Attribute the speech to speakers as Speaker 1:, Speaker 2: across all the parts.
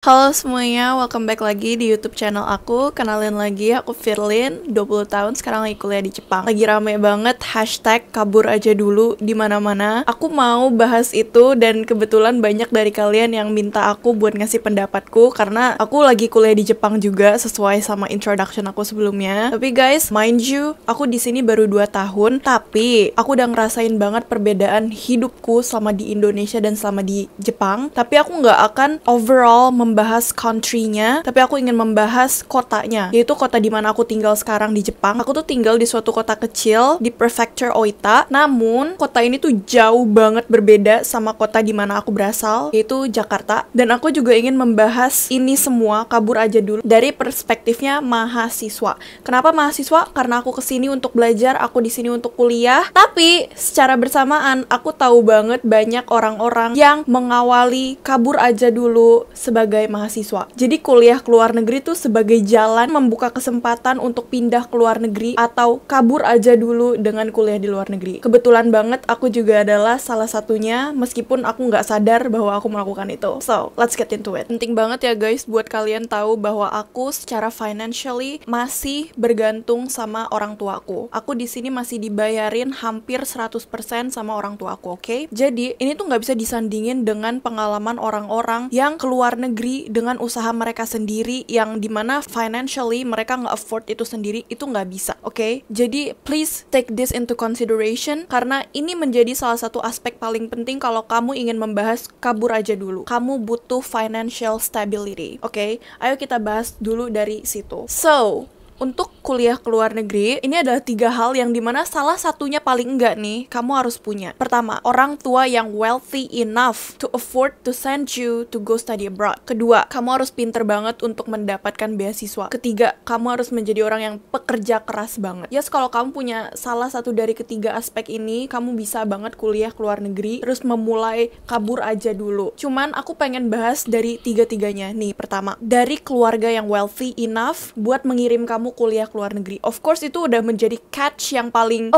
Speaker 1: Halo semuanya, welcome back lagi di YouTube channel aku. Kenalin lagi, aku Firlin, 20 tahun, sekarang lagi kuliah di Jepang. Lagi rame banget hashtag kabur aja dulu di mana-mana. Aku mau bahas itu dan kebetulan banyak dari kalian yang minta aku buat ngasih pendapatku karena aku lagi kuliah di Jepang juga sesuai sama introduction aku sebelumnya. Tapi guys, mind you, aku di sini baru 2 tahun, tapi aku udah ngerasain banget perbedaan hidupku selama di Indonesia dan selama di Jepang. Tapi aku nggak akan overall membahas country-nya, tapi aku ingin membahas kotanya, yaitu kota di mana aku tinggal sekarang di Jepang. Aku tuh tinggal di suatu kota kecil di Prefecture Oita, namun kota ini tuh jauh banget berbeda sama kota di mana aku berasal, yaitu Jakarta. Dan aku juga ingin membahas ini semua, kabur aja dulu, dari perspektifnya mahasiswa. Kenapa mahasiswa? Karena aku kesini untuk belajar, aku di sini untuk kuliah, tapi secara bersamaan aku tahu banget banyak orang-orang yang mengawali kabur aja dulu sebagai mahasiswa. Jadi kuliah ke luar negeri tuh sebagai jalan membuka kesempatan untuk pindah ke luar negeri atau kabur aja dulu dengan kuliah di luar negeri. Kebetulan banget aku juga adalah salah satunya, meskipun aku nggak sadar bahwa aku melakukan itu. So, let's get into it. Penting banget ya guys buat kalian tahu bahwa aku secara financially masih bergantung sama orang tuaku. Aku di sini masih dibayarin hampir 100% sama orang tuaku, oke? Jadi, ini tuh nggak bisa disandingin dengan pengalaman orang-orang yang keluar negeri dengan usaha mereka sendiri yang dimana financially mereka nggak afford itu sendiri, itu nggak bisa, oke? Jadi please take this into consideration karena ini menjadi salah satu aspek paling penting kalau kamu ingin membahas kabur aja dulu. Kamu butuh financial stability, oke? Ayo kita bahas dulu dari situ. So, untuk kuliah ke luar negeri, ini adalah 3 hal yang dimana salah satunya paling enggak nih, kamu harus punya. Pertama, orang tua yang wealthy enough to afford to send you to go study abroad. Kedua, kamu harus pinter banget untuk mendapatkan beasiswa. Ketiga, kamu harus menjadi orang yang pekerja keras banget. Yes, kalau kamu punya salah satu dari ketiga aspek ini, kamu bisa banget kuliah ke luar negeri, terus memulai kabur aja dulu. Cuman aku pengen bahas dari tiga-tiganya. Nih, pertama, dari keluarga yang wealthy enough buat mengirim kamu kuliah ke luar negeri. Of course itu udah menjadi catch yang paling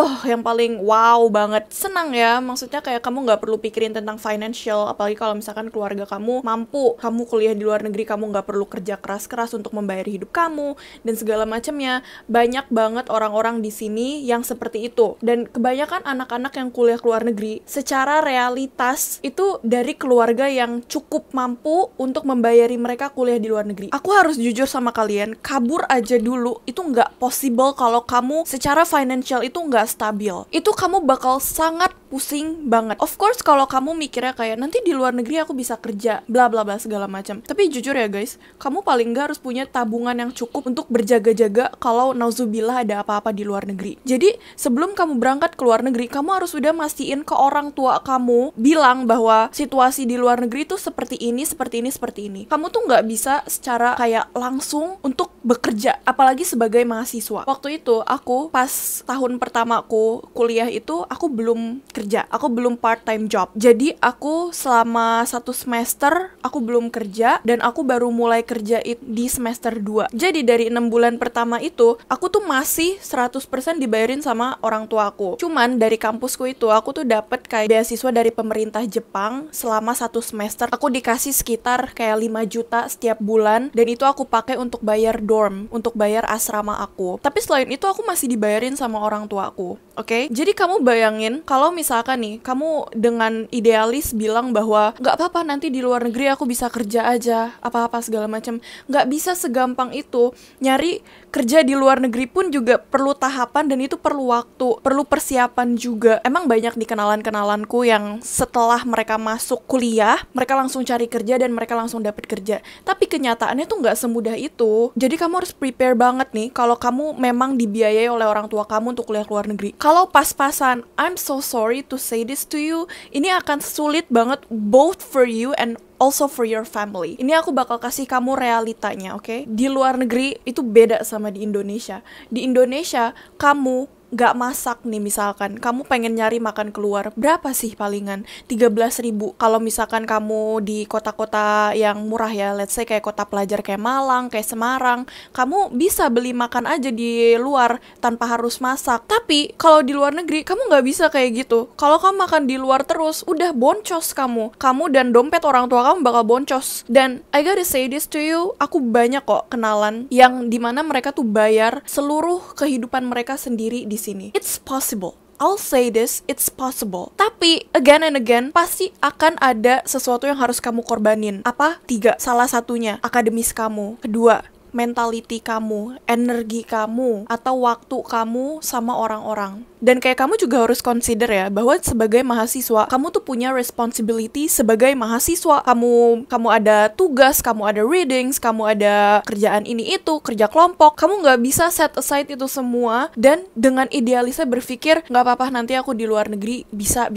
Speaker 1: wow banget. Senang ya, maksudnya kayak kamu nggak perlu pikirin tentang financial, apalagi kalau misalkan keluarga kamu mampu, kamu kuliah di luar negeri, kamu nggak perlu kerja keras-keras untuk membayar hidup kamu dan segala macamnya. Banyak banget orang-orang di sini yang seperti itu. Dan kebanyakan anak-anak yang kuliah ke luar negeri secara realitas itu dari keluarga yang cukup mampu untuk membayari mereka kuliah di luar negeri. Aku harus jujur sama kalian, kabur aja dulu itu nggak possible kalau kamu secara financial itu nggak stabil. Itu kamu bakal sangat pusing banget. Of course kalau kamu mikirnya kayak nanti di luar negeri aku bisa kerja, bla bla bla segala macam. Tapi jujur ya guys, kamu paling nggak harus punya tabungan yang cukup untuk berjaga-jaga kalau nauzubillah ada apa-apa di luar negeri. Jadi sebelum kamu berangkat ke luar negeri, kamu harus sudah mastiin ke orang tua kamu, bilang bahwa situasi di luar negeri tuh seperti ini, seperti ini, seperti ini. Kamu tuh nggak bisa secara kayak langsung untuk bekerja, apalagi sebagai mahasiswa. Waktu itu aku pas tahun pertama aku kuliah itu aku belum kerja, aku belum part-time job. Jadi aku selama 1 semester aku belum kerja dan aku baru mulai kerja di semester 2. Jadi dari 6 bulan pertama itu aku tuh masih 100% dibayarin sama orang tua aku. Cuman dari kampusku itu aku tuh dapet kayak beasiswa dari pemerintah Jepang selama 1 semester. Aku dikasih sekitar kayak 5 juta setiap bulan dan itu aku pakai untuk bayar dorm, untuk bayar asrama aku. Tapi selain itu aku masih dibayarin sama orang tua aku. Oke? Jadi kamu bayangin kalau misalkan nih kamu dengan idealis bilang bahwa nggak apa-apa nanti di luar negeri aku bisa kerja aja, apa-apa segala macam. Nggak bisa segampang itu. Nyari kerja di luar negeri pun juga perlu tahapan dan itu perlu waktu, perlu persiapan juga. Emang banyak di kenalan-kenalanku yang setelah mereka masuk kuliah, mereka langsung cari kerja dan mereka langsung dapat kerja. Tapi kenyataannya tuh nggak semudah itu. Jadi kamu harus prepare banget nih kalau kamu memang dibiayai oleh orang tua kamu untuk kuliah ke luar negeri. Kalau pas-pasan, I'm so sorry to say this to you, ini akan sulit banget both for you and also for your family. Ini aku bakal kasih kamu realitanya, oke? Di luar negeri itu beda sama di Indonesia. Di Indonesia, kamu nggak masak nih misalkan, kamu pengen nyari makan keluar, berapa sih palingan? 13.000. Kalau misalkan kamu di kota-kota yang murah ya, let's say kayak kota pelajar kayak Malang, kayak Semarang, kamu bisa beli makan aja di luar tanpa harus masak. Tapi kalau di luar negeri, kamu nggak bisa kayak gitu. Kalau kamu makan di luar terus, udah boncos kamu dan dompet orang tua kamu bakal boncos. Dan I gotta say this to you, aku banyak kok kenalan yang dimana mereka tuh bayar seluruh kehidupan mereka sendiri di sini. It's possible. I'll say this, it's possible. Tapi, again and again, pasti akan ada sesuatu yang harus kamu korbanin. Apa? 3. Salah satunya, akademis kamu. Kedua, mentality kamu, energi kamu, atau waktu kamu sama orang-orang. Dan kayak kamu juga harus consider ya, bahwa sebagai mahasiswa, kamu tuh punya responsibility sebagai mahasiswa. Kamu ada tugas, kamu ada readings, kamu ada kerjaan ini itu, kerja kelompok. Kamu nggak bisa set aside itu semua, dan dengan idealisnya berpikir, nggak apa-apa nanti aku di luar negeri bisa.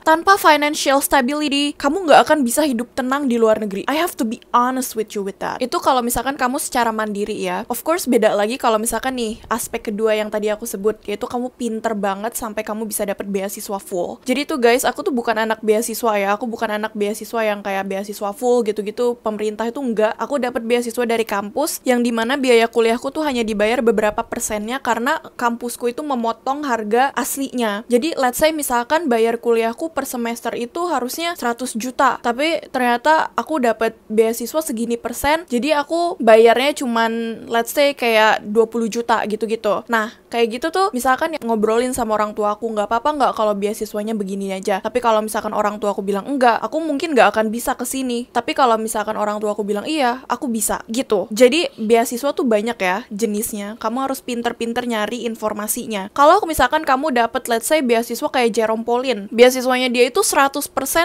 Speaker 1: Tanpa financial stability, kamu nggak akan bisa hidup tenang di luar negeri. I have to be honest with you with that. Itu kalau misalkan kamu secara mandiri ya. Of course beda lagi kalau misalkan nih, aspek kedua yang tadi aku sebut, yaitu kamu pinter banget sampai kamu bisa dapat beasiswa full. Jadi tuh guys, aku tuh bukan anak beasiswa ya. Aku bukan anak beasiswa yang kayak beasiswa full gitu-gitu. Pemerintah itu enggak. Aku dapat beasiswa dari kampus yang dimana biaya kuliahku tuh hanya dibayar beberapa persennya karena kampusku itu memotong harga aslinya. Jadi let's say misalkan bayar kuliahku per semester itu harusnya 100 juta. Tapi ternyata aku dapat beasiswa segini persen. Jadi aku bayarnya cuman let's say kayak 20 juta gitu-gitu. Nah, kayak gitu tuh misalkan ngobrolin sama orang tua aku, nggak apa-apa nggak kalau beasiswanya begini aja. Tapi kalau misalkan orang tua aku bilang enggak, aku mungkin nggak akan bisa kesini. Tapi kalau misalkan orang tua aku bilang iya, aku bisa gitu. Jadi beasiswa tuh banyak ya jenisnya. Kamu harus pinter-pinter nyari informasinya. Kalau misalkan kamu dapat let's say beasiswa kayak Jerome Pauline, beasiswanya dia itu 100%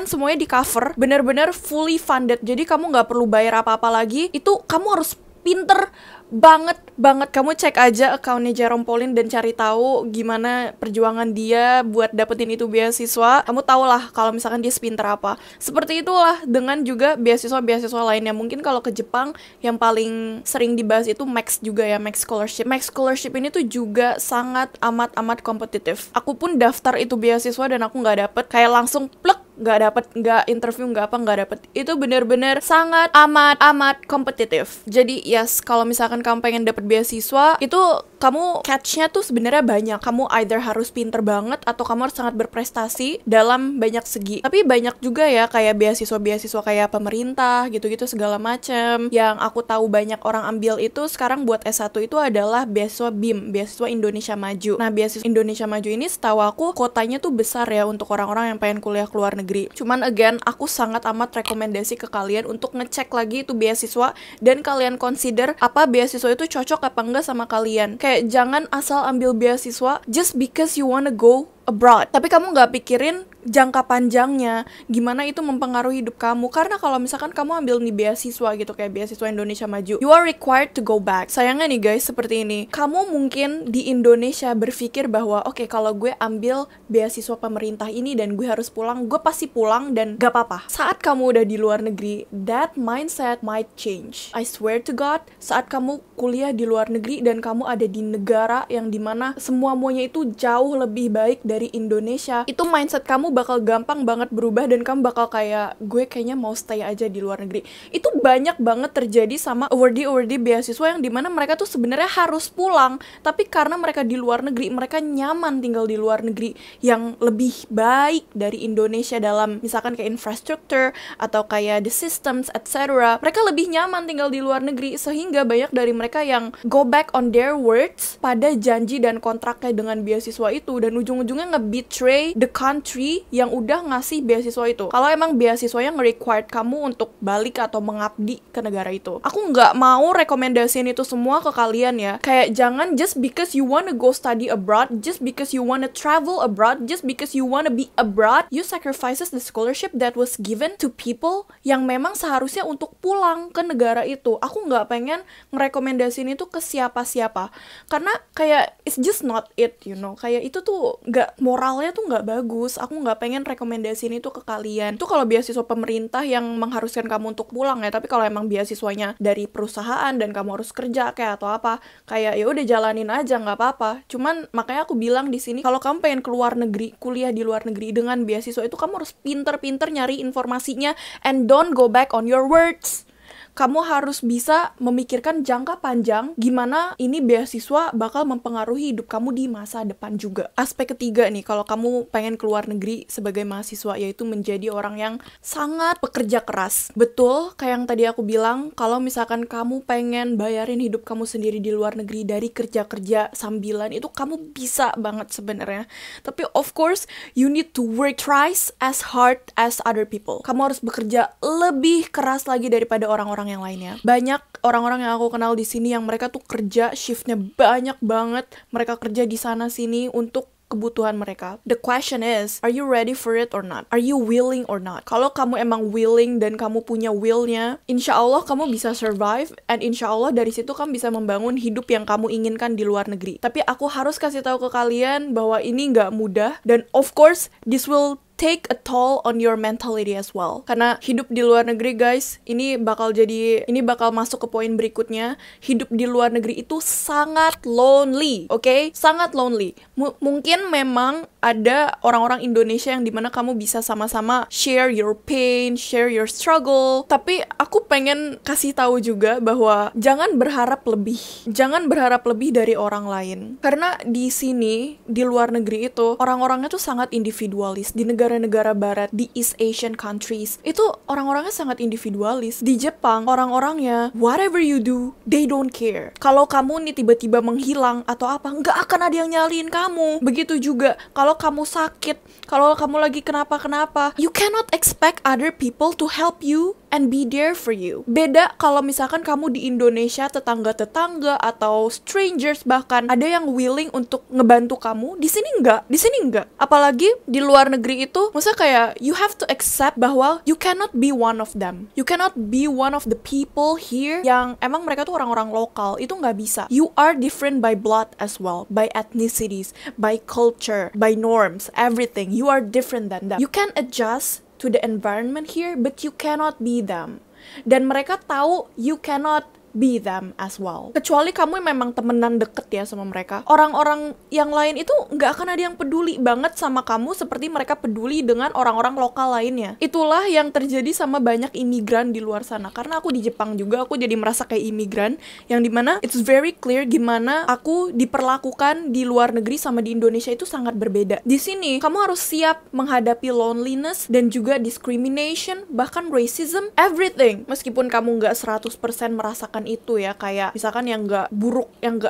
Speaker 1: semuanya di cover, bener-bener fully funded. Jadi kamu nggak perlu bayar apa-apa lagi. Itu kamu harus pinter banget. Kamu cek aja akunnya Jerome Pauline dan cari tahu gimana perjuangan dia buat dapetin itu beasiswa. Kamu tau lah kalau misalkan dia sepinter apa. Seperti itulah dengan juga beasiswa-beasiswa lainnya. Mungkin kalau ke Jepang yang paling sering dibahas itu Max juga ya, Max Scholarship. Max Scholarship ini tuh juga sangat amat kompetitif. Aku pun daftar itu beasiswa dan aku nggak dapet, kayak langsung plek, nggak dapet, nggak interview, nggak dapet. Itu bener-bener sangat amat kompetitif. Jadi yes, kalau misalkan kamu pengen dapet beasiswa, itu kamu catch-nya tuh sebenarnya banyak. Kamu either harus pinter banget atau kamu harus sangat berprestasi dalam banyak segi. Tapi banyak juga ya kayak beasiswa kayak pemerintah gitu-gitu segala macam. Yang aku tahu banyak orang ambil itu sekarang buat S1 itu adalah beasiswa BIM, beasiswa Indonesia Maju. Nah, beasiswa Indonesia Maju ini setahu aku kotanya tuh besar ya untuk orang-orang yang pengen kuliah ke luar negeri. Cuman again, aku sangat amat rekomendasi ke kalian untuk ngecek lagi itu beasiswa dan kalian consider apa beasiswa itu cocok apa enggak sama kalian. Kayak jangan asal ambil beasiswa just because you wanna go abroad, tapi kamu nggak pikirin jangka panjangnya, gimana itu mempengaruhi hidup kamu. Karena kalau misalkan kamu ambil nih beasiswa gitu, kayak beasiswa Indonesia Maju, you are required to go back. Sayangnya nih guys, seperti ini, kamu mungkin di Indonesia berpikir bahwa oke, kalau gue ambil beasiswa pemerintah ini dan gue harus pulang, gue pasti pulang dan gak apa-apa. Saat kamu udah di luar negeri, that mindset might change. I swear to God, saat kamu kuliah di luar negeri dan kamu ada di negara yang dimana semuanya itu jauh lebih baik dari Indonesia, itu mindset kamu bakal gampang banget berubah dan kamu bakal kayak, gue kayaknya mau stay aja di luar negeri. Itu banyak banget terjadi sama awardee beasiswa yang dimana mereka tuh sebenarnya harus pulang, tapi karena mereka di luar negeri, mereka nyaman tinggal di luar negeri yang lebih baik dari Indonesia dalam misalkan kayak infrastruktur atau kayak the systems etc. Mereka lebih nyaman tinggal di luar negeri, sehingga banyak dari mereka yang go back on their words pada janji dan kontraknya dengan beasiswa itu, dan ujung-ujungnya nge-betray the country yang udah ngasih beasiswa itu. Kalau emang beasiswanya nge-required kamu untuk balik atau mengabdi ke negara itu. Aku nggak mau rekomendasiin itu semua ke kalian ya. Kayak jangan just because you wanna go study abroad, just because you wanna travel abroad, just because you wanna be abroad, you sacrifices the scholarship that was given to people yang memang seharusnya untuk pulang ke negara itu. Aku nggak pengen ngerekomendasiin itu ke siapa-siapa. Karena kayak it's just not it, you know. Kayak itu tuh nggak, moralnya tuh nggak bagus. Aku nggak nggak pengen rekomendasiin itu ke kalian. Itu kalau beasiswa pemerintah yang mengharuskan kamu untuk pulang ya, tapi kalau emang beasiswanya dari perusahaan dan kamu harus kerja kayak atau apa, kayak ya udah jalanin aja, nggak apa-apa. Cuman makanya aku bilang di sini, kalau kamu pengen keluar negeri, kuliah di luar negeri dengan beasiswa itu, kamu harus pinter-pinter nyari informasinya, and don't go back on your words. Kamu harus bisa memikirkan jangka panjang gimana ini beasiswa bakal mempengaruhi hidup kamu di masa depan juga. Aspek ketiga nih, kalau kamu pengen keluar negeri sebagai mahasiswa, yaitu menjadi orang yang sangat pekerja keras. Betul, kayak yang tadi aku bilang, kalau misalkan kamu pengen bayarin hidup kamu sendiri di luar negeri dari kerja-kerja sambilan, itu kamu bisa banget sebenarnya. Tapi of course, you need to work twice as hard as other people. Kamu harus bekerja lebih keras lagi daripada orang-orang yang lainnya. Banyak orang-orang yang aku kenal di sini yang mereka tuh kerja shiftnya banyak banget. Mereka kerja di sana sini untuk kebutuhan mereka. The question is, are you ready for it or not? Are you willing or not? Kalau kamu emang willing dan kamu punya will-nya, insya Allah kamu bisa survive, and insya Allah dari situ kamu bisa membangun hidup yang kamu inginkan di luar negeri. Tapi aku harus kasih tahu ke kalian bahwa ini nggak mudah, dan of course, this will take a toll on your mentality as well. Karena hidup di luar negeri, guys, ini bakal masuk ke poin berikutnya. Hidup di luar negeri itu sangat lonely, oke? Sangat lonely. Mungkin memang ada orang-orang Indonesia yang dimana kamu bisa sama-sama share your pain, share your struggle. Tapi aku pengen kasih tahu juga bahwa jangan berharap lebih. Jangan berharap lebih dari orang lain. Karena di sini, di luar negeri itu, orang-orangnya tuh sangat individualis. Di negara-negara barat, di East Asian countries, itu orang-orangnya sangat individualis. Di Jepang, orang-orangnya whatever you do, they don't care. Kalau kamu nih tiba-tiba menghilang atau apa, nggak akan ada yang nyaliin kamu. Begitu juga kalau kamu sakit, kalau kamu lagi kenapa-kenapa, you cannot expect other people to help you and be there for you. Beda kalau misalkan kamu di Indonesia, tetangga-tetangga atau strangers bahkan ada yang willing untuk ngebantu kamu. Di sini enggak. Apalagi di luar negeri itu, maksudnya kayak you have to accept bahwa you cannot be one of them. You cannot be one of the people here yang emang mereka tuh orang-orang lokal. Itu nggak bisa. You are different by blood as well, by ethnicities, by culture, by norms, everything. You are different than them. You can adjust to the environment here, but you cannot be them. Dan mereka tahu you cannot be them as well. Kecuali kamu memang temenan deket ya sama mereka. Orang-orang yang lain itu nggak akan ada yang peduli banget sama kamu seperti mereka peduli dengan orang-orang lokal lainnya. Itulah yang terjadi sama banyak imigran di luar sana. Karena aku di Jepang juga, aku jadi merasa kayak imigran, yang dimana it's very clear gimana aku diperlakukan di luar negeri sama di Indonesia itu sangat berbeda. Di sini, kamu harus siap menghadapi loneliness dan juga discrimination, bahkan racism, everything. Meskipun kamu nggak 100% merasakan itu ya, kayak misalkan yang nggak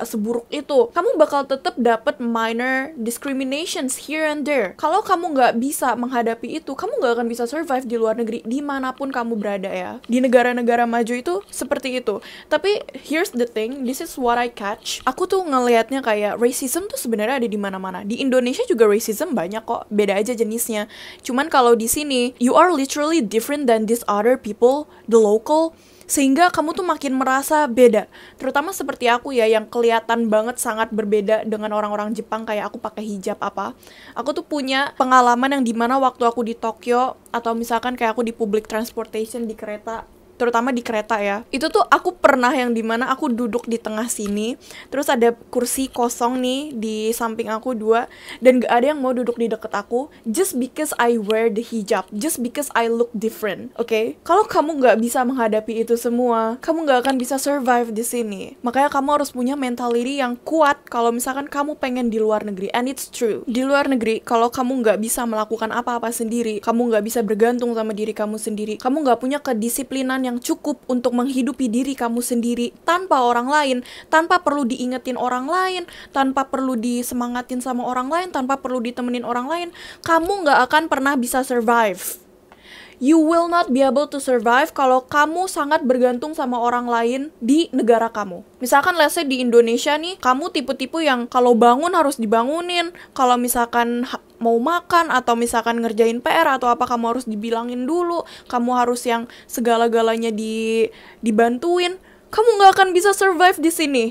Speaker 1: seburuk itu, kamu bakal tetap dapat minor discriminations here and there. Kalau kamu nggak bisa menghadapi itu, kamu nggak akan bisa survive di luar negeri dimanapun kamu berada ya. Di negara-negara maju itu seperti itu. Tapi here's the thing, this is what I catch. Aku tuh ngelihatnya kayak racism tuh sebenarnya ada di mana-mana. Di Indonesia juga racism banyak kok, beda aja jenisnya. Cuman kalau di sini, you are literally different than these other people, the local. Sehingga kamu tuh makin merasa beda. Terutama seperti aku ya, yang kelihatan banget sangat berbeda dengan orang-orang Jepang, kayak aku pakai hijab apa. Aku tuh punya pengalaman yang dimana waktu aku di Tokyo, atau misalkan kayak aku di public transportation, di kereta, terutama di kereta ya, itu tuh aku pernah yang dimana aku duduk di tengah sini, terus ada kursi kosong nih di samping aku 2, dan gak ada yang mau duduk di deket aku, just because I wear the hijab, just because I look different, okay? Kalau kamu gak bisa menghadapi itu semua, kamu gak akan bisa survive di sini. Makanya kamu harus punya mentality yang kuat kalau misalkan kamu pengen di luar negeri, and it's true. Di luar negeri, kalau kamu gak bisa melakukan apa-apa sendiri, kamu gak bisa bergantung sama diri kamu sendiri, kamu gak punya kedisiplinan yang cukup untuk menghidupi diri kamu sendiri tanpa orang lain, tanpa perlu diingetin orang lain, tanpa perlu disemangatin sama orang lain, tanpa perlu ditemenin orang lain, kamu nggak akan pernah bisa survive. You will not be able to survive kalau kamu sangat bergantung sama orang lain di negara kamu. Misalkan let's say di Indonesia nih, kamu tipe-tipe yang kalau bangun harus dibangunin, kalau misalkan mau makan atau misalkan ngerjain PR atau apa, kamu harus dibilangin dulu, kamu harus yang segala-galanya dibantuin. Kamu nggak akan bisa survive di sini.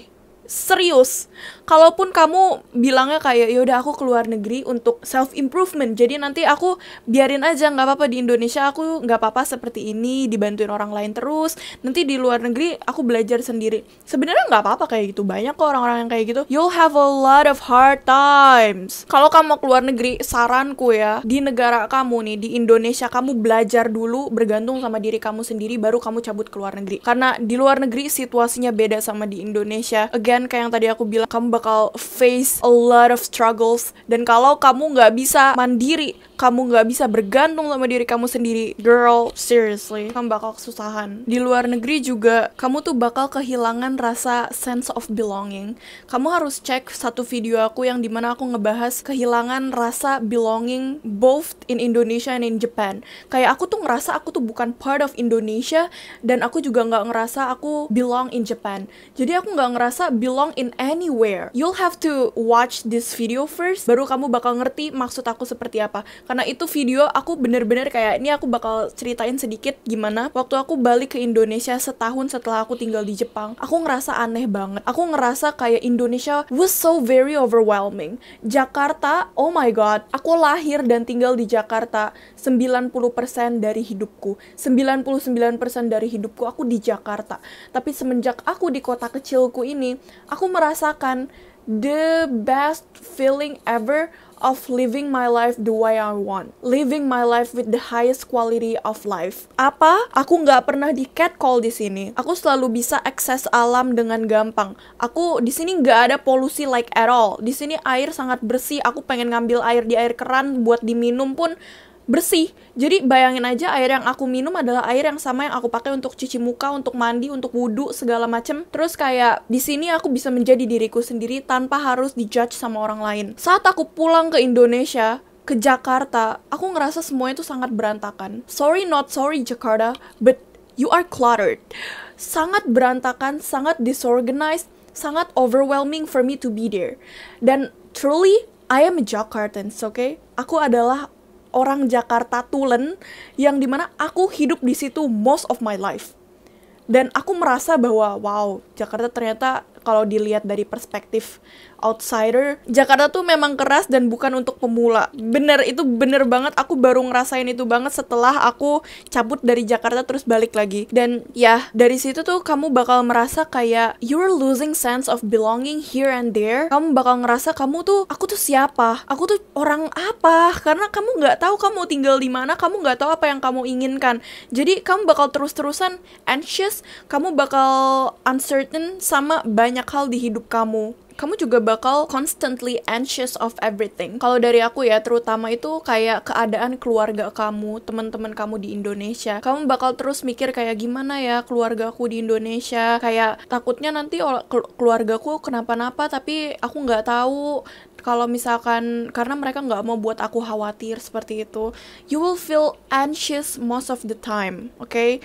Speaker 1: Serius, kalaupun kamu bilangnya kayak yaudah aku keluar negeri untuk self improvement, jadi nanti aku biarin aja nggak apa-apa di Indonesia, aku nggak apa-apa seperti ini dibantuin orang lain terus, nanti di luar negeri aku belajar sendiri. Sebenarnya nggak apa-apa kayak gitu, banyak kok orang-orang yang kayak gitu. You'll have a lot of hard times. Kalau kamu mau keluar negeri, saranku ya, di negara kamu nih, di Indonesia, kamu belajar dulu, bergantung sama diri kamu sendiri, baru kamu cabut ke luar negeri. Karena di luar negeri situasinya beda sama di Indonesia. Again, kayak yang tadi aku bilang, kamu bakal face a lot of struggles. Dan kalau kamu nggak bisa mandiri, kamu nggak bisa bergantung sama diri kamu sendiri, girl, seriously, kamu bakal kesusahan. Di luar negeri juga, kamu tuh bakal kehilangan rasa sense of belonging. Kamu harus cek satu video aku yang dimana aku ngebahas kehilangan rasa belonging both in Indonesia and in Japan. Kayak aku tuh ngerasa aku tuh bukan part of Indonesia, dan aku juga nggak ngerasa aku belong in Japan. Jadi aku nggak ngerasa belong in anywhere. You'll have to watch this video first, baru kamu bakal ngerti maksud aku seperti apa. Karena itu video aku bener-bener kayak, ini aku bakal ceritain sedikit gimana waktu aku balik ke Indonesia setahun setelah aku tinggal di Jepang. Aku ngerasa aneh banget. Aku ngerasa kayak Indonesia was so very overwhelming. Jakarta, oh my god, aku lahir dan tinggal di Jakarta 90% dari hidupku. 99% dari hidupku aku di Jakarta. Tapi semenjak aku di kota kecilku ini, aku merasakan the best feeling ever of living my life the way I want. Living my life with the highest quality of life. Apa? Aku nggak pernah di catcall di sini. Aku selalu bisa akses alam dengan gampang. Aku di sini nggak ada polusi like at all. Di sini air sangat bersih. Aku pengen ngambil air di air keran buat diminum pun bersih. Jadi bayangin aja, air yang aku minum adalah air yang sama yang aku pakai untuk cuci muka, untuk mandi, untuk wudhu, segala macem. Terus kayak di sini aku bisa menjadi diriku sendiri tanpa harus dijudge sama orang lain. Saat aku pulang ke Indonesia, ke Jakarta, aku ngerasa semua itu sangat berantakan. Sorry not sorry Jakarta, but you are cluttered. Sangat berantakan, sangat disorganized, sangat overwhelming for me to be there. Dan truly, I am a Jakartans, okay? Aku adalah orang Jakarta Tulen yang dimana aku hidup di situ most of my life. Dan aku merasa bahwa wow, Jakarta ternyata kalau dilihat dari perspektif outsider, Jakarta tuh memang keras dan bukan untuk pemula. Bener, itu bener banget. Aku baru ngerasain itu banget setelah aku cabut dari Jakarta terus balik lagi. Dan ya, dari situ tuh kamu bakal merasa kayak you're losing sense of belonging here and there. Kamu bakal ngerasa kamu tuh, aku tuh siapa? Aku tuh orang apa? Karena kamu nggak tahu kamu tinggal di mana, kamu nggak tahu apa yang kamu inginkan. Jadi kamu bakal terus-terusan anxious, kamu bakal uncertain sama banyak hal di hidup kamu. Kamu juga bakal constantly anxious of everything. Kalau dari aku ya, terutama itu kayak keadaan keluarga kamu, teman-teman kamu di Indonesia. Kamu bakal terus mikir kayak gimana ya keluargaku di Indonesia. Kayak takutnya nanti keluargaku kenapa-napa, tapi aku nggak tahu. Kalau misalkan, karena mereka nggak mau buat aku khawatir seperti itu. You will feel anxious most of the time, okay?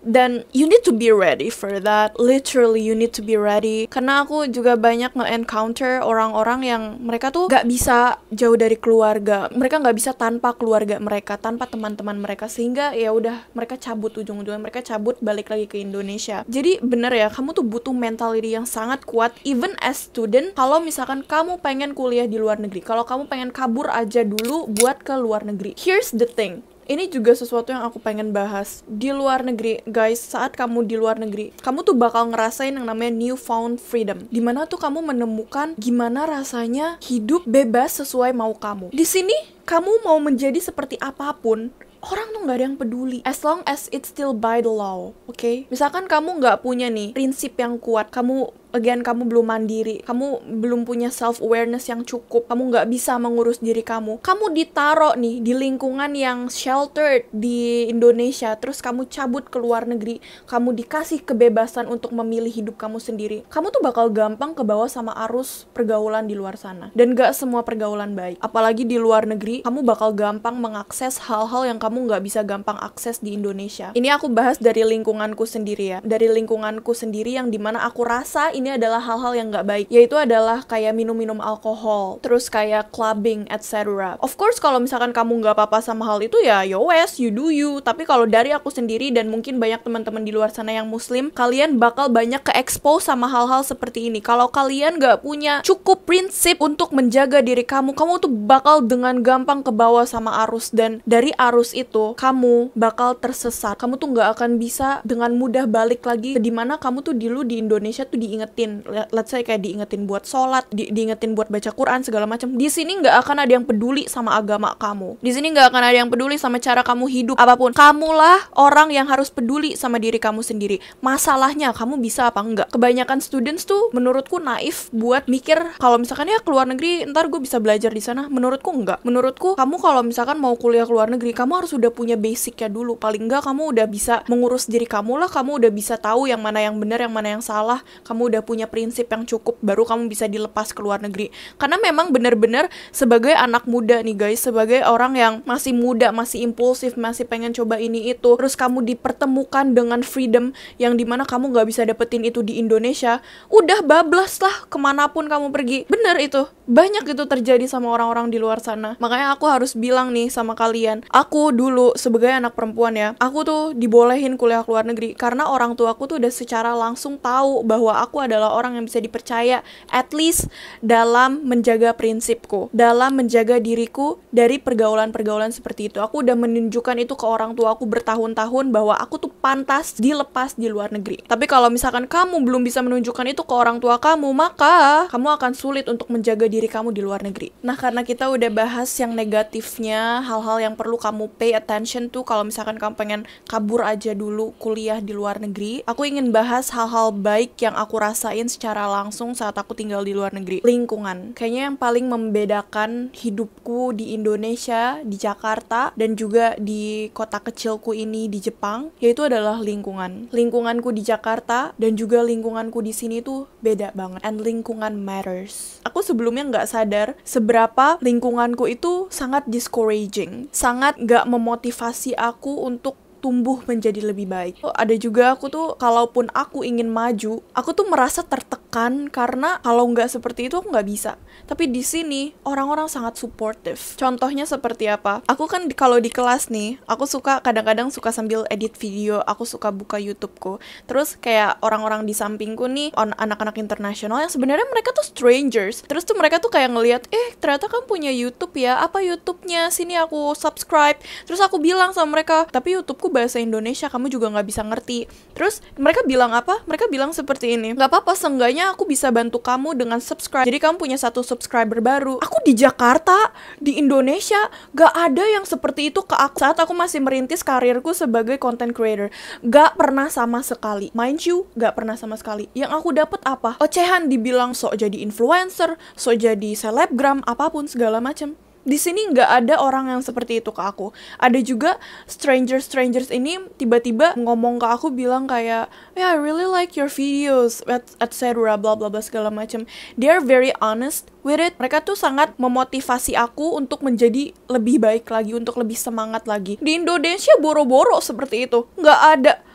Speaker 1: Dan you need to be ready for that. Literally, you need to be ready. Karena aku juga banyak nge-encounter orang-orang yang mereka tuh gak bisa jauh dari keluarga. Mereka gak bisa tanpa keluarga mereka, tanpa teman-teman mereka. Sehingga ya udah, mereka cabut ujung-ujungnya. Mereka cabut balik lagi ke Indonesia. Jadi bener ya, kamu tuh butuh mentality yang sangat kuat. Even as student, kalau misalkan kamu pengen kuliah di luar negeri, kalau kamu pengen kabur aja dulu buat ke luar negeri. Here's the thing. Ini juga sesuatu yang aku pengen bahas. Di luar negeri, guys, saat kamu di luar negeri, kamu tuh bakal ngerasain yang namanya newfound freedom. Dimana tuh kamu menemukan gimana rasanya hidup bebas sesuai mau kamu. Di sini, kamu mau menjadi seperti apapun, orang tuh nggak ada yang peduli. As long as it's still by the law, okay? Misalkan kamu nggak punya nih prinsip yang kuat, kamu belum mandiri, kamu belum punya self-awareness yang cukup, kamu nggak bisa mengurus diri kamu ditaruh nih di lingkungan yang sheltered di Indonesia, terus kamu cabut ke luar negeri, kamu dikasih kebebasan untuk memilih hidup kamu sendiri, kamu tuh bakal gampang kebawa sama arus pergaulan di luar sana. Dan nggak semua pergaulan baik. Apalagi di luar negeri, kamu bakal gampang mengakses hal-hal yang kamu nggak bisa gampang akses di Indonesia. Ini aku bahas dari lingkunganku sendiri ya, dari lingkunganku sendiri yang dimana aku rasa ini ini adalah hal-hal yang nggak baik, yaitu adalah kayak minum-minum alkohol, terus kayak clubbing, etc. Of course kalau misalkan kamu nggak apa-apa sama hal itu ya wes, you do you. Tapi kalau dari aku sendiri dan mungkin banyak teman-teman di luar sana yang muslim, kalian bakal banyak ke-expose sama hal-hal seperti ini. Kalau kalian nggak punya cukup prinsip untuk menjaga diri kamu tuh bakal dengan gampang ke bawah sama arus, dan dari arus itu kamu bakal tersesat. Kamu tuh nggak akan bisa dengan mudah balik lagi dimana kamu tuh dulu di Indonesia tuh diingetin, let's say kayak diingetin buat sholat, diingetin buat baca Quran segala macam. Di sini nggak akan ada yang peduli sama agama kamu. Di sini nggak akan ada yang peduli sama cara kamu hidup apapun. Kamulah orang yang harus peduli sama diri kamu sendiri. Masalahnya kamu bisa apa enggak? Kebanyakan students tuh menurutku naif buat mikir kalau misalkan ya keluar negeri ntar gue bisa belajar di sana. Menurutku enggak. Menurutku kamu kalau misalkan mau kuliah keluar negeri, kamu harus udah punya basicnya dulu. Paling enggak kamu udah bisa mengurus diri kamu lah. Kamu udah bisa tahu yang mana yang benar, yang mana yang salah. Kamu udah punya prinsip yang cukup, baru kamu bisa dilepas ke luar negeri. Karena memang benar-benar sebagai anak muda nih guys, sebagai orang yang masih muda, masih impulsif, masih pengen coba ini itu, terus kamu dipertemukan dengan freedom yang dimana kamu gak bisa dapetin itu di Indonesia, udah bablas lah kemanapun kamu pergi. Bener itu, banyak itu terjadi sama orang-orang di luar sana. Makanya aku harus bilang nih sama kalian, aku dulu sebagai anak perempuan ya, aku tuh dibolehin kuliah ke luar negeri karena orang tua aku tuh udah secara langsung tahu bahwa aku adalah orang yang bisa dipercaya, at least dalam menjaga prinsipku, dalam menjaga diriku dari pergaulan-pergaulan seperti itu. Aku udah menunjukkan itu ke orang tua aku bertahun-tahun bahwa aku tuh pantas dilepas di luar negeri. Tapi kalau misalkan kamu belum bisa menunjukkan itu ke orang tua kamu, maka kamu akan sulit untuk menjaga diri kamu di luar negeri. Nah, karena kita udah bahas yang negatifnya, hal-hal yang perlu kamu pay attention tuh kalau misalkan kamu pengen kabur aja dulu kuliah di luar negeri, aku ingin bahas hal-hal baik yang aku rasain secara langsung saat aku tinggal di luar negeri. Lingkungan. Kayaknya yang paling membedakan hidupku di Indonesia, di Jakarta, dan juga di kota kecilku ini di Jepang, yaitu adalah lingkungan. Lingkunganku di Jakarta dan juga lingkunganku di sini tuh beda banget. And lingkungan matters. Aku sebelumnya nggak sadar seberapa lingkunganku itu sangat discouraging, sangat nggak memotivasi aku untuk tumbuh menjadi lebih baik. Ada juga aku tuh, kalaupun aku ingin maju, aku tuh merasa tertekan karena kalau nggak seperti itu aku nggak bisa. Tapi di sini orang-orang sangat supportive. Contohnya seperti apa? Aku kan kalau di kelas nih, aku suka kadang-kadang suka sambil edit video, aku suka buka YouTubeku. Terus kayak orang-orang di sampingku nih, anak-anak internasional yang sebenarnya mereka tuh strangers. Terus tuh mereka tuh kayak ngelihat, ternyata kamu punya YouTube ya? Apa YouTube-nya? Sini aku subscribe. Terus aku bilang sama mereka, tapi YouTubeku bahasa Indonesia, kamu juga nggak bisa ngerti. Terus mereka bilang apa? Mereka bilang seperti ini, nggak apa-apa, seenggaknya aku bisa bantu kamu dengan subscribe. Jadi kamu punya 1 subscriber baru. Aku di Jakarta, di Indonesia, nggak ada yang seperti itu ke aku saat aku masih merintis karirku sebagai content creator. Nggak pernah sama sekali. Mind you, nggak pernah sama sekali. Yang aku dapet apa? Ocehan, dibilang sok jadi influencer, sok jadi selebgram, apapun segala macam. Di sini nggak ada orang yang seperti itu ke aku. Ada juga strangers ini tiba-tiba ngomong ke aku, bilang kayak, yeah, I really like your videos, etc. bla bla bla segala macam. They are very honest with it. Mereka tuh sangat memotivasi aku untuk menjadi lebih baik lagi, untuk lebih semangat lagi. Di Indonesia boro-boro seperti itu, nggak ada.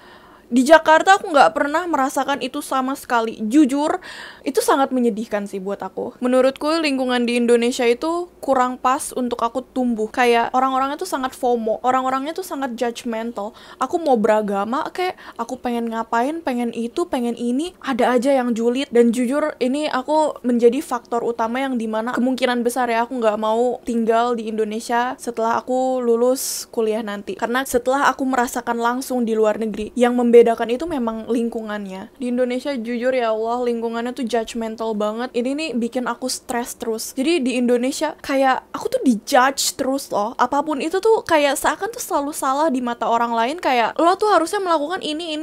Speaker 1: Di Jakarta aku nggak pernah merasakan itu sama sekali. Jujur, itu sangat menyedihkan sih buat aku. Menurutku lingkungan di Indonesia itu kurang pas untuk aku tumbuh. Kayak orang-orangnya tuh sangat FOMO, orang-orangnya tuh sangat judgmental. Aku mau beragama kayak, aku pengen ngapain, pengen itu, pengen ini, ada aja yang julid. Dan jujur, ini aku menjadi faktor utama yang dimana kemungkinan besar ya aku nggak mau tinggal di Indonesia setelah aku lulus kuliah nanti. Karena setelah aku merasakan langsung di luar negeri, yang membedakan itu memang lingkungannya. Di Indonesia jujur ya Allah, lingkungannya tuh judgmental banget. Ini nih bikin aku stres terus. Jadi di Indonesia kayak aku tuh dijudge terus loh. Apapun itu tuh kayak seakan tuh selalu salah di mata orang lain. Kayak lo tuh harusnya melakukan ini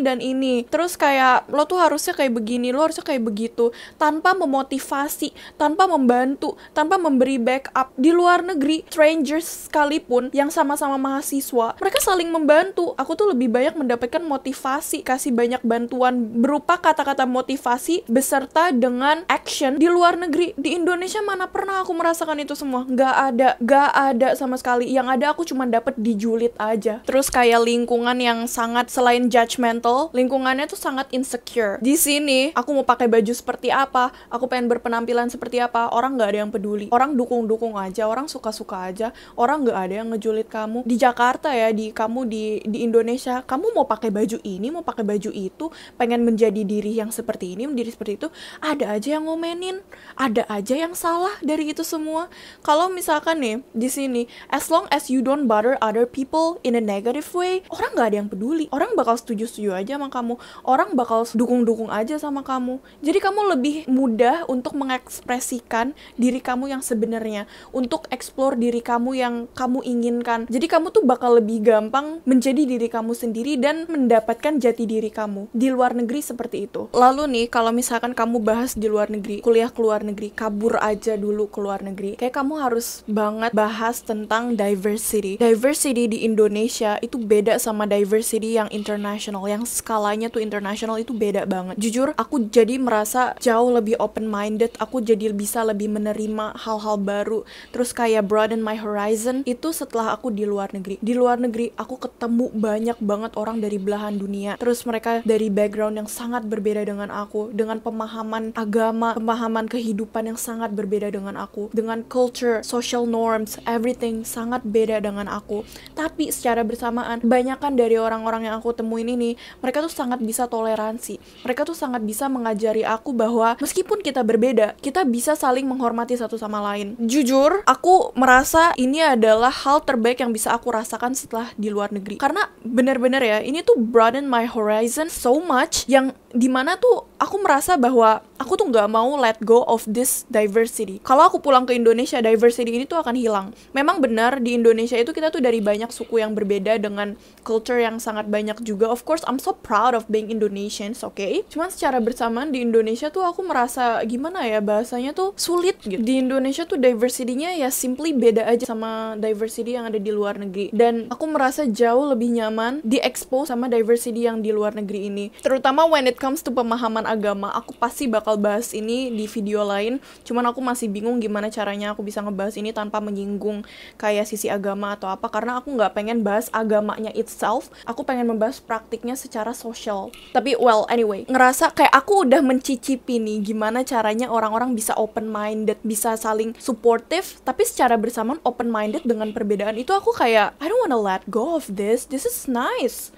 Speaker 1: dan ini. Terus kayak lo tuh harusnya kayak begini, lo harusnya kayak begitu. Tanpa memotivasi, tanpa membantu, tanpa memberi backup. Di luar negeri, strangers sekalipun yang sama-sama mahasiswa, mereka saling membantu. Aku tuh lebih banyak mendapatkan motivasi motivasi, kasih banyak bantuan berupa kata-kata motivasi beserta dengan action di luar negeri. Di Indonesia mana pernah aku merasakan itu semua. Gak ada sama sekali. Yang ada aku cuma dapet dijulit aja. Terus kayak lingkungan yang sangat, selain judgmental, lingkungannya tuh sangat insecure. Di sini aku mau pakai baju seperti apa, aku pengen berpenampilan seperti apa, orang gak ada yang peduli. Orang dukung-dukung aja, orang suka-suka aja, orang gak ada yang ngejulit kamu. Di Jakarta ya, kamu di Indonesia, kamu mau pakai baju ini, mau pakai baju itu, pengen menjadi diri yang seperti ini, menjadi seperti itu, ada aja yang ngomenin, ada aja yang salah dari itu semua. Kalau misalkan nih di sini, as long as you don't bother other people in a negative way, orang gak ada yang peduli. Orang bakal setuju-setuju aja sama kamu, orang bakal dukung-dukung aja sama kamu. Jadi kamu lebih mudah untuk mengekspresikan diri kamu yang sebenarnya, untuk explore diri kamu yang kamu inginkan. Jadi kamu tuh bakal lebih gampang menjadi diri kamu sendiri dan mendapatkan jati diri kamu di luar negeri seperti itu. Lalu nih, kalau misalkan kamu bahas di luar negeri, kuliah ke luar negeri, kabur aja dulu ke luar negeri, kayak kamu harus banget bahas tentang diversity. Diversity di Indonesia itu beda sama diversity yang international, yang skalanya tuh international, itu beda banget. Jujur, aku jadi merasa jauh lebih open-minded, aku jadi bisa lebih menerima hal-hal baru, terus kayak broaden my horizon, itu setelah aku di luar negeri. Di luar negeri, aku ketemu banyak banget orang dari belahan dunia, terus mereka dari background yang sangat berbeda dengan aku, dengan pemahaman agama, pemahaman kehidupan yang sangat berbeda dengan aku, dengan culture, social norms, everything sangat beda dengan aku. Tapi secara bersamaan, kebanyakan dari orang-orang yang aku temuin ini, mereka tuh sangat bisa toleransi, mereka tuh sangat bisa mengajari aku bahwa meskipun kita berbeda, kita bisa saling menghormati satu sama lain. Jujur, aku merasa ini adalah hal terbaik yang bisa aku rasakan setelah di luar negeri, karena bener-bener ya, ini tuh broaden my horizon so much, yang dimana tuh aku merasa bahwa aku tuh gak mau let go of this diversity. Kalau aku pulang ke Indonesia, diversity ini tuh akan hilang. Memang benar, di Indonesia itu kita tuh dari banyak suku yang berbeda dengan culture yang sangat banyak juga. Of course, I'm so proud of being Indonesians, okay? Cuman secara bersamaan di Indonesia tuh aku merasa, gimana ya, bahasanya tuh sulit gitu. Di Indonesia tuh diversity-nya ya simply beda aja sama diversity yang ada di luar negeri. Dan aku merasa jauh lebih nyaman di-expose sama diversity yang di luar negeri ini. Terutama when it comes to pemahaman agama. Aku pasti bakal bahas ini di video lain, cuman aku masih bingung gimana caranya aku bisa ngebahas ini tanpa menyinggung kayak sisi agama atau apa, karena aku nggak pengen bahas agamanya itself, aku pengen membahas praktiknya secara sosial. Tapi well, anyway, ngerasa kayak aku udah mencicipi nih gimana caranya orang-orang bisa open-minded, bisa saling supportive, tapi secara bersamaan open-minded dengan perbedaan itu. Aku kayak, I don't wanna let go of this is nice,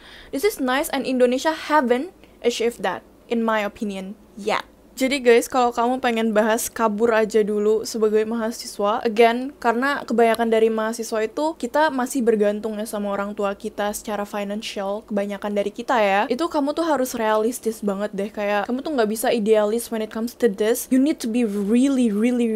Speaker 1: and Indonesia haven't achieved that, in my opinion, yet. Jadi guys, kalau kamu pengen bahas kabur aja dulu sebagai mahasiswa, again, karena kebanyakan dari mahasiswa itu kita masih bergantung ya sama orang tua kita secara financial, kebanyakan dari kita ya, itu kamu tuh harus realistis banget deh, kayak kamu tuh nggak bisa idealis when it comes to this. You need to be really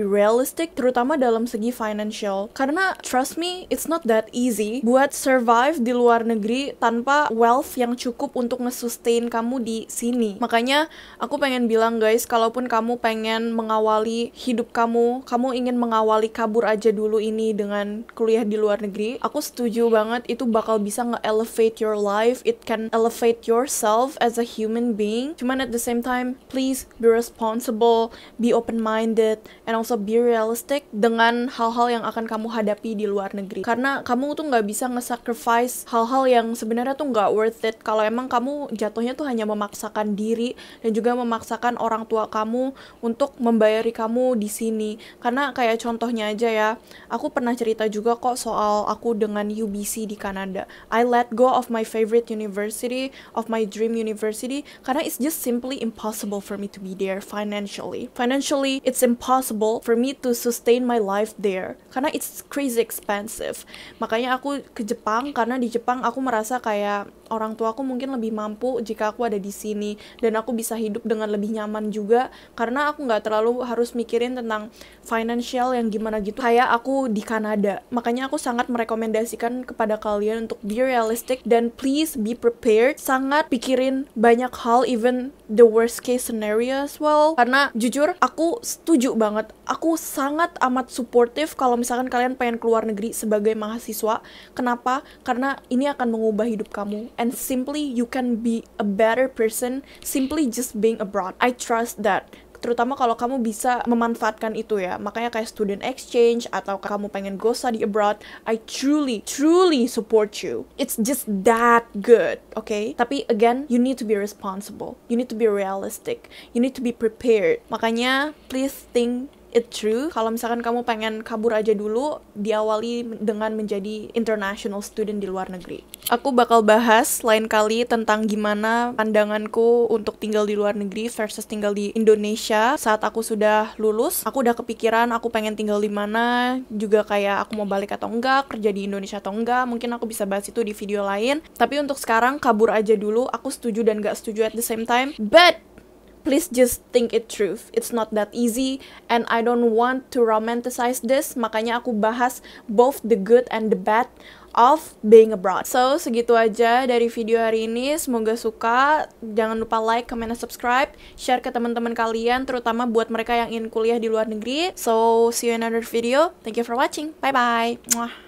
Speaker 1: realistic, terutama dalam segi financial, karena trust me, it's not that easy buat survive di luar negeri tanpa wealth yang cukup untuk nge-sustain kamu di sini. Makanya aku pengen bilang guys, kalaupun kamu pengen mengawali hidup kamu ingin mengawali kabur aja dulu ini dengan kuliah di luar negeri, aku setuju banget, itu bakal bisa nge-elevate your life, it can elevate yourself as a human being. Cuman at the same time, please be responsible, be open-minded, and also be realistic dengan hal-hal yang akan kamu hadapi di luar negeri. Karena kamu tuh nggak bisa nge-sacrifice hal-hal yang sebenarnya tuh nggak worth it kalau emang kamu jatuhnya tuh hanya memaksakan diri dan juga memaksakan orang tua kamu untuk membayari kamu di sini. Karena kayak contohnya aja ya, aku pernah cerita juga kok soal aku dengan UBC di Kanada. I let go of my favorite university, of my dream university, karena it's just simply impossible for me to be there financially. Financially, it's impossible for me to sustain my life there, karena it's crazy expensive. Makanya aku ke Jepang, karena di Jepang aku merasa kayak orang tua aku mungkin lebih mampu jika aku ada di sini, dan aku bisa hidup dengan lebih nyaman juga juga, karena aku nggak terlalu harus mikirin tentang financial yang gimana gitu kayak aku di Kanada. Makanya aku sangat merekomendasikan kepada kalian untuk be realistic dan please be prepared. Sangat pikirin banyak hal, even the worst case scenario as well. Karena jujur aku setuju banget, aku sangat amat supportive kalau misalkan kalian pengen keluar negeri sebagai mahasiswa. Kenapa? Karena ini akan mengubah hidup kamu, and simply you can be a better person simply just being abroad. I trust that, terutama kalau kamu bisa memanfaatkan itu ya. Makanya kayak student exchange atau kamu pengen go study abroad, I truly support you. It's just that good, okay? Tapi again, you need to be responsible, you need to be realistic, you need to be prepared. Makanya please think it true. Kalau misalkan kamu pengen kabur aja dulu, diawali dengan menjadi international student di luar negeri. Aku bakal bahas lain kali tentang gimana pandanganku untuk tinggal di luar negeri versus tinggal di Indonesia saat aku sudah lulus. Aku udah kepikiran aku pengen tinggal di mana, juga kayak aku mau balik atau enggak, kerja di Indonesia atau enggak. Mungkin aku bisa bahas itu di video lain. Tapi untuk sekarang kabur aja dulu. Aku setuju dan gak setuju at the same time. But please just think it through. It's not that easy, and I don't want to romanticize this. Makanya aku bahas both the good and the bad of being abroad. So, segitu aja dari video hari ini. Semoga suka. Jangan lupa like, comment, dan subscribe. Share ke teman-teman kalian, terutama buat mereka yang ingin kuliah di luar negeri. So, see you in another video. Thank you for watching. Bye-bye.